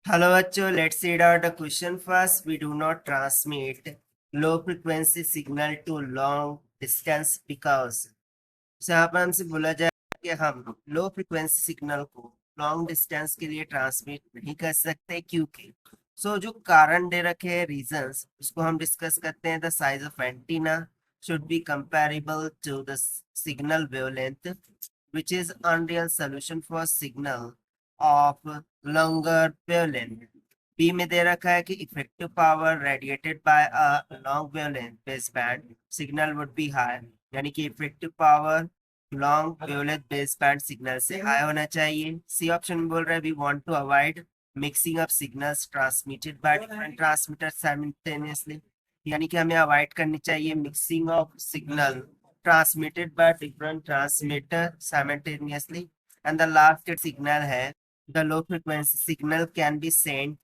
Hello, bachcho. Let's read out the question first. We do not transmit low frequency signal to long distance because यहाँ पर हमसे बोला जाए कि हम लो फ्रिक्वेंसी सिग्नल को लॉन्ग डिस्टेंस के लिए ट्रांसमिट नहीं कर सकते क्योंकि जो कारण दे रखे हैं रीजंस उसको हम डिस्कस करते हैं। The size of antenna should be comparable to the signal wavelength which is unreal solution for signal of longer wavelength. B में दे रखा है कि effective power radiated by a long wavelength baseband signal would be high, यानी कि effective power long wavelength base band signal से high होना चाहिए। C option बोल रहा है we want to avoid mixing of signals transmitted by different transmitter simultaneously, यानी कि हमें अवॉइड करनी चाहिए mixing of signal transmitted by different transmitter simultaneously. And the last signal है the low frequency signal can be sent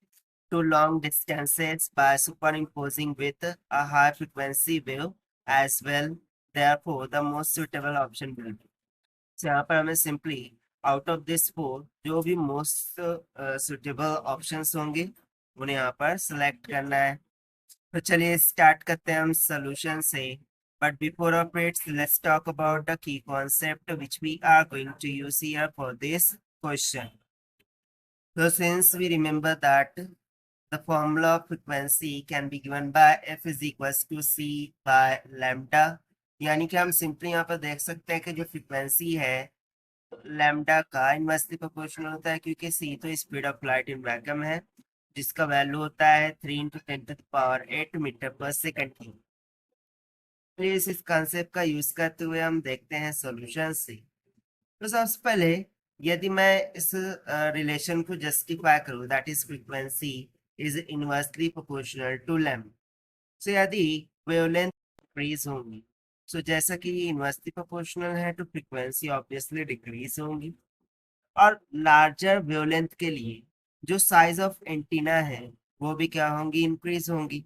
to long distances by superimposing with a high frequency wave as well. Therefore, the most suitable option will be. So यहाँ पर हमें simply out of this four जो भी most suitable options होंगे उन्हें यहाँ पर select करना है। तो चलिए स्टार्ट करते हैं हम solution से। But before of it, let's talk about the key concept which we are going to use here for this question. So since we remember that the formula of frequency can be given by F is equals to C by lambda, यानी कि हम simply यहाँ पर देख सकते हैं कि जो फ्रीक्वेंसी है लैम्डा का इनवर्सली प्रोपोर्शनल होता है क्योंकि C तो speed of light in vacuum है जिसका वैल्यू होता है 3 × 10⁻⁸ मीटर पर सेकंड। इस कंसेप्ट का यूज करते हुए हम देखते हैं सॉल्यूशन से। तो सबसे पहले यदि मैं इस रिलेशन को जस्टिफाई करूं that is frequency is inversely proportional to lambda, so यदि वेवलेंथ इंक्रीज होंगी सो जैसा कि ये इनवर्सली प्रोपोर्शनल है तो फ्रीक्वेंसी ऑब्वियसली डिक्रीज होंगी, और लार्जर वेवलेंथ के लिए जो साइज ऑफ एंटीना है वो भी क्या होंगी, इंक्रीज होंगी,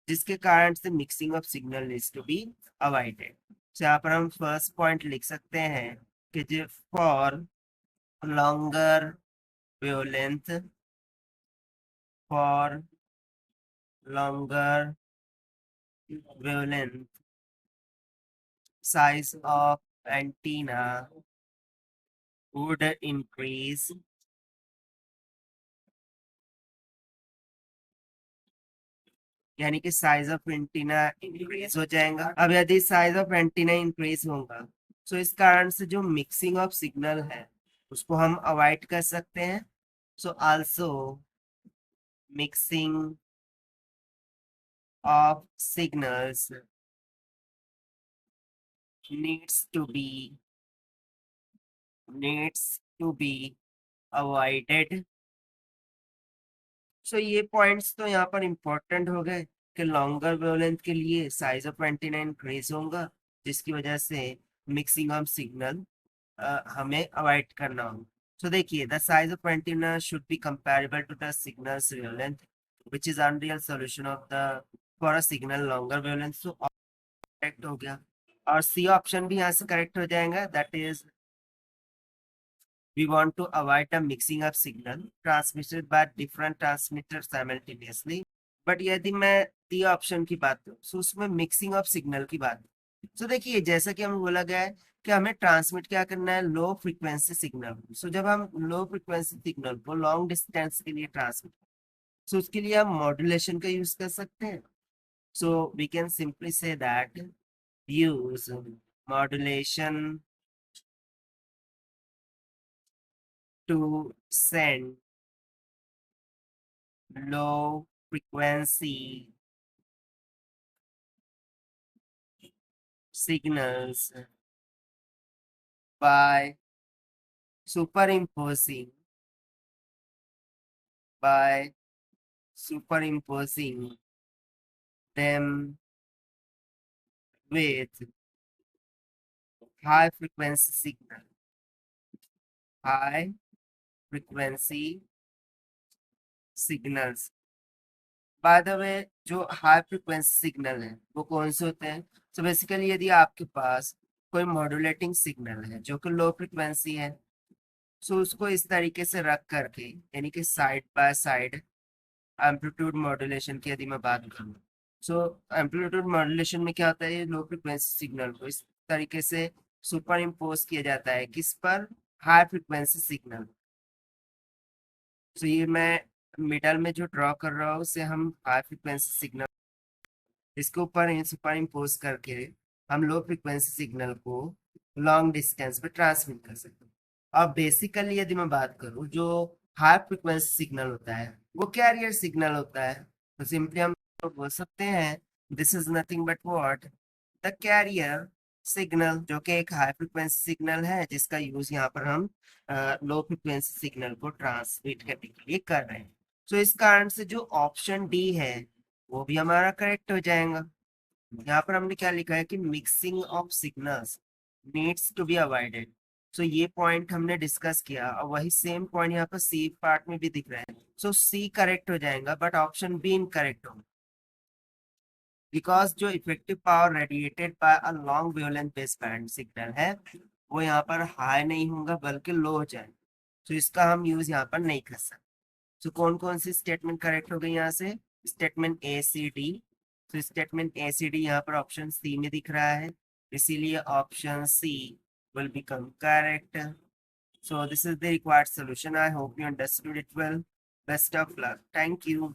जिसके कारण से mixing of signal needs to be avoided. तो यहाँ पर हम फर्स्ट पॉइंट लिख सकते हैं कि जो for longer wavelength, for longer wavelength size of antenna would increase यानी कि साइज ऑफ एंटीना इंक्रीज हो जाएगा। अब यदि साइज ऑफ एंटीना इंक्रीज होगा तो इस कारण से जो मिक्सिंग ऑफ सिग्नल है उसको हम अवॉइड कर सकते हैं। So also mixing of signals needs to be avoided। सो ये पॉइंट्स तो यहाँ पर इंपॉर्टेंट हो गए कि लॉन्गर वेवलेंथ के लिए साइज ऑफ एंटीना इंक्रीज होगा जिसकी वजह से मिक्सिंग ऑफ सिग्नल हमें अवॉइड करना होगा। सो देखिए the size of antenna should be comparable to the signals wavelength which is unreal solution of the for a signal longer wavelength. So correct हो गया और सी ऑप्शन भी यहाँ से करेक्ट हो जाएगा, that is we want to avoid the mixing of signal transmitted by different transmitters simultaneously। But यदि मैं डी ऑप्शन की बात करूँ तो उसमें मिक्सिंग ऑफ सिग्नल की बात। सो देखिए जैसा कि हमें बोला गया है कि हमें ट्रांसमिट क्या करना है, लो फ्रीक्वेंसी सिग्नल। सो जब हम लो फ्रीक्वेंसी सिग्नल को लॉन्ग डिस्टेंस के लिए ट्रांसमिट सो उसके लिए हम मॉड्यूलेशन का यूज कर सकते हैं। So we can simply say that use modulation to send low frequency signals by superimposing them with high frequency signals। By the way जो हाई फ्रिक्वेंसी सिग्नल है वो कौन से होते हैं? सो बेसिकली यदि आपके पास कोई मॉड्यूलेटिंग सिग्नल है जो कि लो फ्रिक्वेंसी है सो उसको इस तरीके से रख करके, यानी कि side by side amplitude modulation की यदि मैं बात करूँ, सो एम्पलीट्यूड मॉड्यूलेशन में क्या होता है, ये लो फ्रिक्वेंसी सिग्नल को इस तरीके से सुपर इम्पोज किया जाता है किस पर, हाई फ्रिक्वेंसी सिग्नल। तो ये मैं मिडल में जो ड्रॉ कर रहा हूँ उसे हम हाई फ्रिक्वेंसी सिग्नल, इसके ऊपर सुपर इम्पोज करके हम लो फ्रिक्वेंसी सिग्नल को लॉन्ग डिस्टेंस पे ट्रांसमिट कर सकते हैं। अब बेसिकली यदि मैं बात करूँ, जो हाई फ्रिक्वेंसी सिग्नल होता है वो कैरियर सिग्नल होता है। तो सिंपली हम तो बोल सकते हैं this is nothing but what, the carrier signal, जो कि एक हाई फ्रिक्वेंसी सिग्नल है जिसका यूज यहाँ पर हम लो फ्रिक्वेंसी सिग्नल को ट्रांसमिट करने के लिए कर रहे हैं। तो इस कारण से जो ऑप्शन डी है वो भी हमारा करेक्ट हो जाएगा। यहाँ पर हमने क्या लिखा है कि mixing of signals needs to be avoided. So ये पॉइंट हमने डिस्कस किया और वही सेम पॉइंट यहाँ पर सी पार्ट में भी दिख रहा है। सो सी करेक्ट हो जाएगा बट ऑप्शन बी इनकरेक्ट होगा, बिकॉज जो effective power radiated by a long wavelength base band signal है वो यहाँ पर हाई नहीं होगा बल्कि लो हो जाएगा। तो इसका हम यूज यहाँ पर नहीं कर सकते। तो कौन कौन सी स्टेटमेंट करेक्ट हो गई यहाँ से, स्टेटमेंट ए सी डी। तो स्टेटमेंट ए सी डी यहाँ पर ऑप्शन सी में दिख रहा है, इसीलिए option C will become correct. So this is the required solution. I hope you understood it well. Best of luck. Thank you.